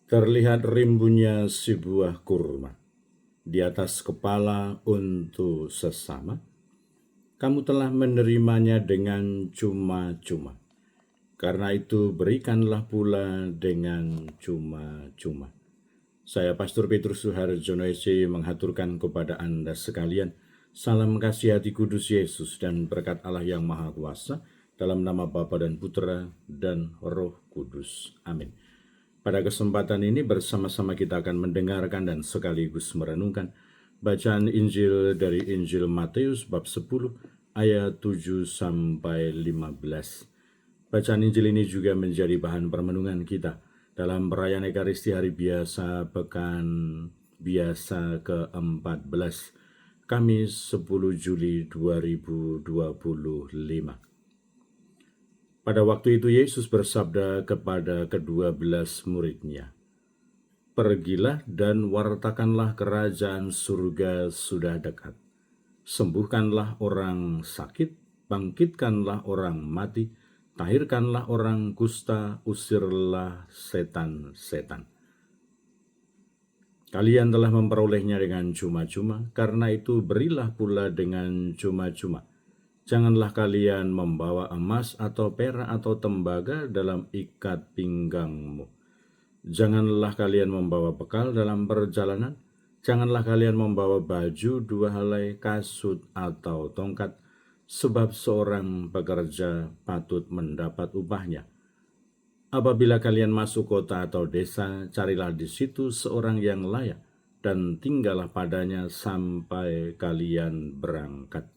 Terlihat rimbunnya sebuah kurma di atas kepala untuk sesama. Kamu telah menerimanya dengan cuma-cuma. Karena itu berikanlah pula dengan cuma-cuma. Saya Pastor Petrus Suharjono SC menghaturkan kepada Anda sekalian salam kasih hati kudus Yesus dan berkat Allah yang Maha Kuasa dalam nama Bapa dan Putra dan Roh Kudus. Amin. Pada kesempatan ini bersama-sama kita akan mendengarkan dan sekaligus merenungkan bacaan Injil dari Injil Matius bab 10 ayat 7 sampai 15. Bacaan Injil ini juga menjadi bahan permenungan kita dalam perayaan Ekaristi Hari Biasa Pekan Biasa ke-14, Kamis 10 Juli 2025. Pada waktu itu Yesus bersabda kepada ke-12 murid-Nya, "Pergilah dan wartakanlah kerajaan surga sudah dekat. Sembuhkanlah orang sakit, bangkitkanlah orang mati, tahirkanlah orang kusta, usirlah setan-setan. Kalian telah memperolehnya dengan cuma-cuma, karena itu berilah pula dengan cuma-cuma. Janganlah kalian membawa emas atau perak atau tembaga dalam ikat pinggangmu. Janganlah kalian membawa bekal dalam perjalanan. Janganlah kalian membawa baju, dua helai, kasut, atau tongkat, sebab seorang pekerja patut mendapat upahnya. Apabila kalian masuk kota atau desa, carilah di situ seorang yang layak, dan tinggallah padanya sampai kalian berangkat.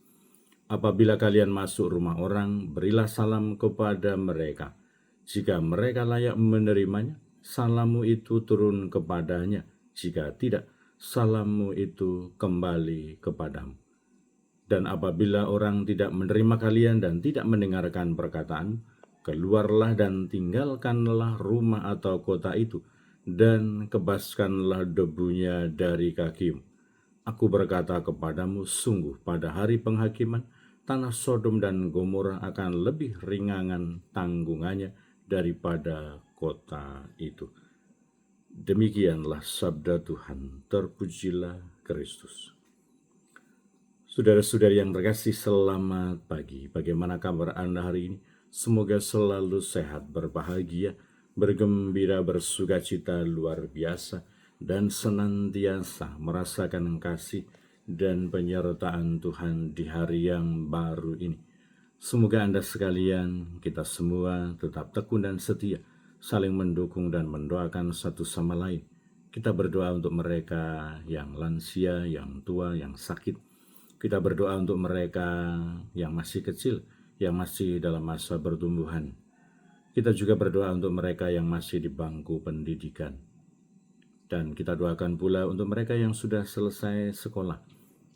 Apabila kalian masuk rumah orang, berilah salam kepada mereka. Jika mereka layak menerimanya, salammu itu turun kepadanya. Jika tidak, salammu itu kembali kepadamu. Dan apabila orang tidak menerima kalian dan tidak mendengarkan perkataan, keluarlah dan tinggalkanlah rumah atau kota itu, dan kebaskanlah debunya dari kakimu. Aku berkata kepadamu, sungguh pada hari penghakiman, tanah Sodom dan Gomora akan lebih ringan tanggungannya daripada kota itu. Demikianlah sabda Tuhan, terpujilah Kristus. Saudara-saudari yang terkasih, selamat pagi. Bagaimana kabar Anda hari ini? Semoga selalu sehat, berbahagia, bergembira, bersukacita luar biasa, dan senantiasa merasakan kasih dan penyertaan Tuhan di hari yang baru ini. Semoga Anda sekalian, kita semua tetap tekun dan setia, saling mendukung dan mendoakan satu sama lain. Kita berdoa untuk mereka yang lansia, yang tua, yang sakit. Kita berdoa untuk mereka yang masih kecil, yang masih dalam masa pertumbuhan. Kita juga berdoa untuk mereka yang masih di bangku pendidikan. Dan kita doakan pula untuk mereka yang sudah selesai sekolah,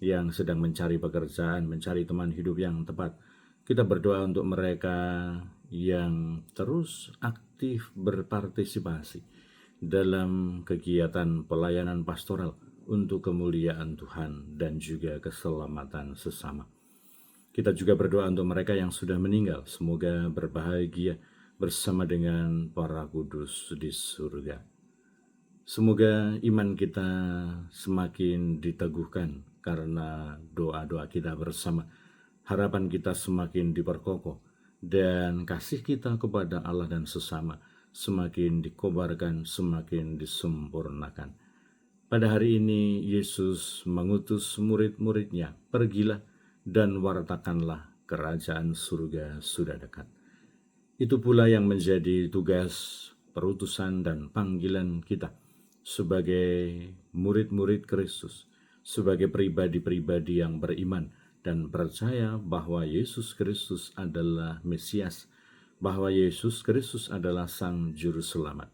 yang sedang mencari pekerjaan, mencari teman hidup yang tepat. Kita berdoa untuk mereka yang terus aktif berpartisipasi dalam kegiatan pelayanan pastoral untuk kemuliaan Tuhan dan juga keselamatan sesama. Kita juga berdoa untuk mereka yang sudah meninggal, semoga berbahagia bersama dengan para kudus di surga. Semoga iman kita semakin diteguhkan karena doa-doa kita bersama. Harapan kita semakin diperkokoh dan kasih kita kepada Allah dan sesama semakin dikobarkan, semakin disempurnakan. Pada hari ini Yesus mengutus murid-muridnya, pergilah dan wartakanlah kerajaan surga sudah dekat. Itu pula yang menjadi tugas, perutusan dan panggilan kita sebagai murid-murid Kristus, sebagai pribadi-pribadi yang beriman dan percaya bahwa Yesus Kristus adalah Mesias, bahwa Yesus Kristus adalah Sang Juru Selamat.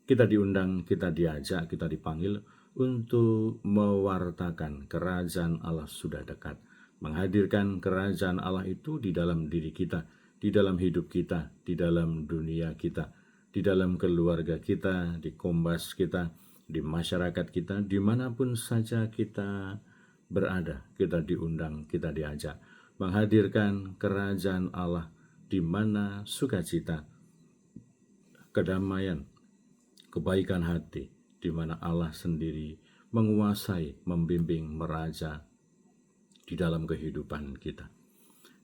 Kita diundang, kita diajak, kita dipanggil untuk mewartakan kerajaan Allah sudah dekat, menghadirkan kerajaan Allah itu di dalam diri kita, di dalam hidup kita, di dalam dunia kita, di dalam keluarga kita, di kombas kita, di masyarakat kita, dimanapun saja kita berada, kita diundang, kita diajak menghadirkan kerajaan Allah di mana sukacita, kedamaian, kebaikan hati, di mana Allah sendiri menguasai, membimbing, meraja di dalam kehidupan kita.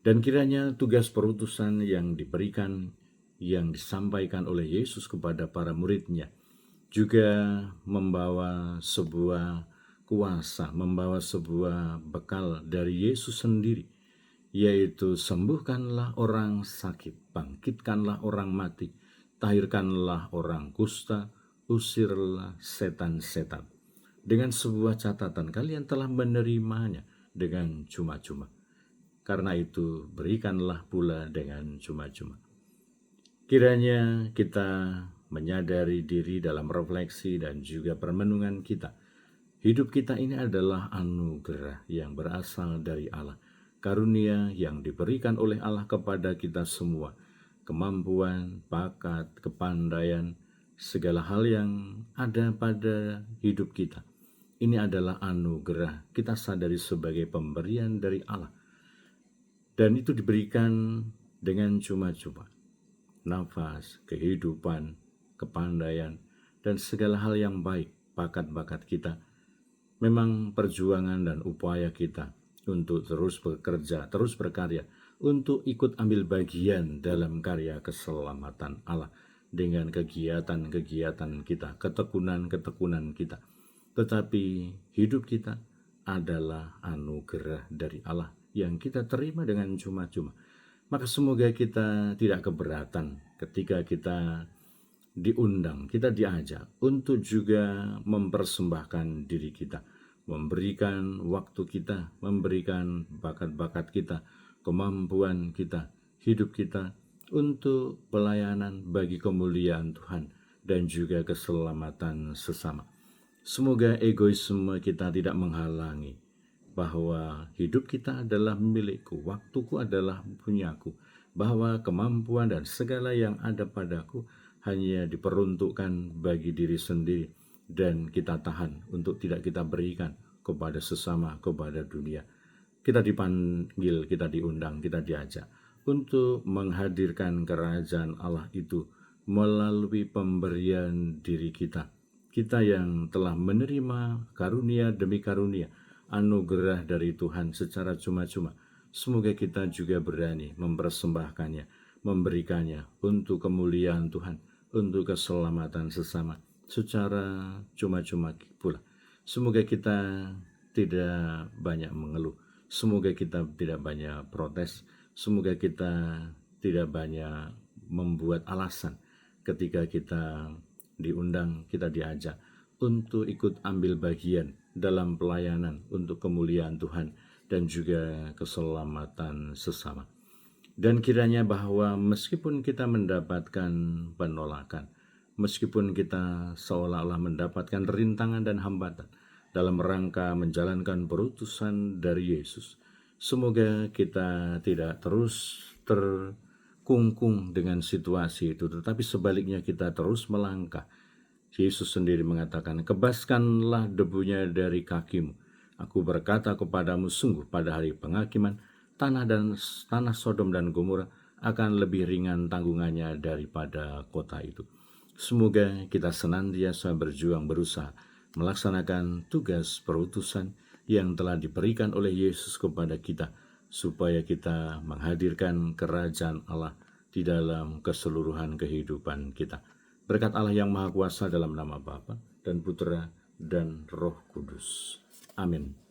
Dan kiranya tugas perutusan yang diberikan, yang disampaikan oleh Yesus kepada para muridnya, juga membawa sebuah kuasa, membawa sebuah bekal dari Yesus sendiri, yaitu sembuhkanlah orang sakit, bangkitkanlah orang mati, tahirkanlah orang kusta, usirlah setan-setan. Dengan sebuah catatan, kalian telah menerimanya dengan cuma-cuma. Karena itu, berikanlah pula dengan cuma-cuma. Kiranya kita menyadari diri dalam refleksi dan juga permenungan kita. Hidup kita ini adalah anugerah yang berasal dari Allah. Karunia yang diberikan oleh Allah kepada kita semua. Kemampuan, bakat, kepandaian, segala hal yang ada pada hidup kita. Ini adalah anugerah. Kita sadari sebagai pemberian dari Allah. Dan itu diberikan dengan cuma-cuma. Nafas, kehidupan, kepandaian, dan segala hal yang baik, bakat-bakat kita. Memang perjuangan dan upaya kita untuk terus bekerja, terus berkarya, untuk ikut ambil bagian dalam karya keselamatan Allah dengan kegiatan-kegiatan kita, ketekunan-ketekunan kita. Tetapi hidup kita adalah anugerah dari Allah yang kita terima dengan cuma-cuma. Maka semoga kita tidak keberatan ketika kita diundang, kita diajak untuk juga mempersembahkan diri kita, memberikan waktu kita, memberikan bakat-bakat kita, kemampuan kita, hidup kita untuk pelayanan bagi kemuliaan Tuhan dan juga keselamatan sesama. Semoga egoisme kita tidak menghalangi bahwa hidup kita adalah milikku, waktuku adalah punyaku, bahwa kemampuan dan segala yang ada padaku hanya diperuntukkan bagi diri sendiri dan kita tahan untuk tidak kita berikan kepada sesama, kepada dunia. Kita dipanggil, kita diundang, kita diajak untuk menghadirkan kerajaan Allah itu melalui pemberian diri kita. Kita yang telah menerima karunia demi karunia, anugerah dari Tuhan secara cuma-cuma. Semoga kita juga berani mempersembahkannya, memberikannya untuk kemuliaan Tuhan, untuk keselamatan sesama, secara cuma-cuma pula. Semoga kita tidak banyak mengeluh, semoga kita tidak banyak protes, semoga kita tidak banyak membuat alasan ketika kita diundang, kita diajak untuk ikut ambil bagian dalam pelayanan untuk kemuliaan Tuhan dan juga keselamatan sesama. Dan kiranya bahwa meskipun kita mendapatkan penolakan, meskipun kita seolah-olah mendapatkan rintangan dan hambatan dalam rangka menjalankan perutusan dari Yesus, semoga kita tidak terus terkungkung dengan situasi itu, tetapi sebaliknya kita terus melangkah. Yesus sendiri mengatakan, kebaskanlah debunya dari kakimu. Aku berkata kepadamu, sungguh pada hari penghakiman, tanah Sodom dan Gomora akan lebih ringan tanggungannya daripada kota itu. Semoga kita senantiasa berjuang berusaha melaksanakan tugas perutusan yang telah diberikan oleh Yesus kepada kita, supaya kita menghadirkan kerajaan Allah di dalam keseluruhan kehidupan kita. Berkat Allah yang Maha Kuasa dalam nama Bapa dan Putra dan Roh Kudus. Amin.